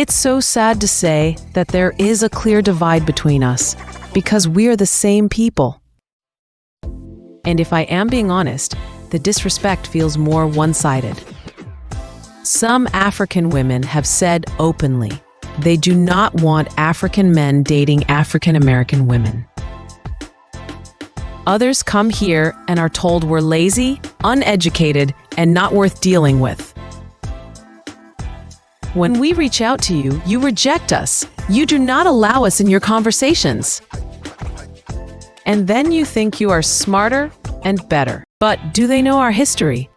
It's so sad to say that there is a clear divide between us because we're the same people. And if I am being honest, the disrespect feels more one-sided. Some African women have said openly they do not want African men dating African American women. Others come here and are told we're lazy, uneducated, and not worth dealing with. When we reach out to you, you reject us. You do not allow us in your conversations. And then you think you are smarter and better. But do they know our history?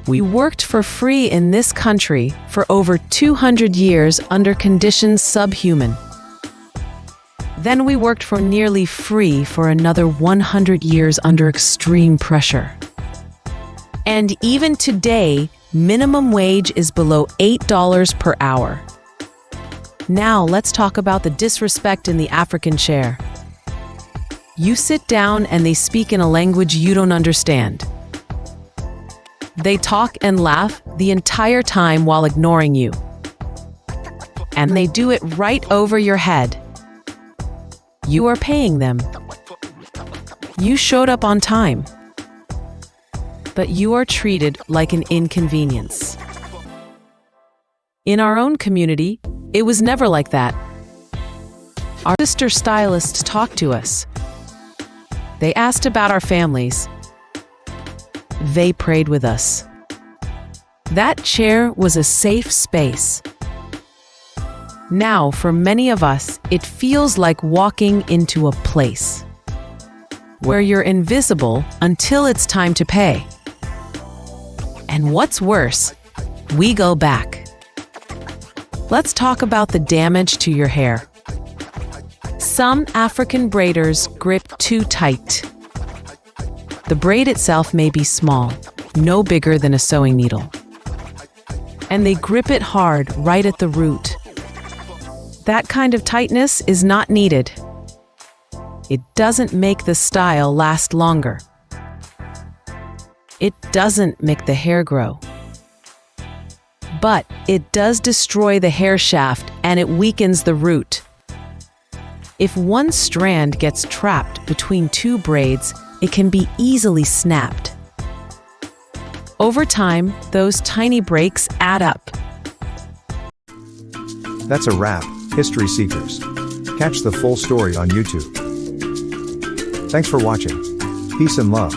We worked for free in this country for over 200 years under conditions subhuman. Then we worked for nearly free for another 100 years under extreme pressure. And even today, minimum wage is below $8 per hour. Now let's talk about the disrespect in the African chair. You sit down and they speak in a language you don't understand. They talk and laugh the entire time while ignoring you. And they do it right over your head. You are paying them. You showed up on time. But you are treated like an inconvenience. In our own community, it was never like that. Our sister stylists talked to us. They asked about our families. They prayed with us. That chair was a safe space. Now, for many of us, it feels like walking into a place where you're invisible until it's time to pay. And what's worse, we go back. Let's talk about the damage to your hair. Some African braiders grip too tight. The braid itself may be small, no bigger than a sewing needle. And they grip it hard right at the root. That kind of tightness is not needed. It doesn't make the style last longer. It doesn't make the hair grow. But it does destroy the hair shaft and it weakens the root. If one strand gets trapped between two braids, it can be easily snapped. Over time, those tiny breaks add up. That's a wrap, History Seekers. Catch the full story on YouTube. Thanks for watching. Peace and love.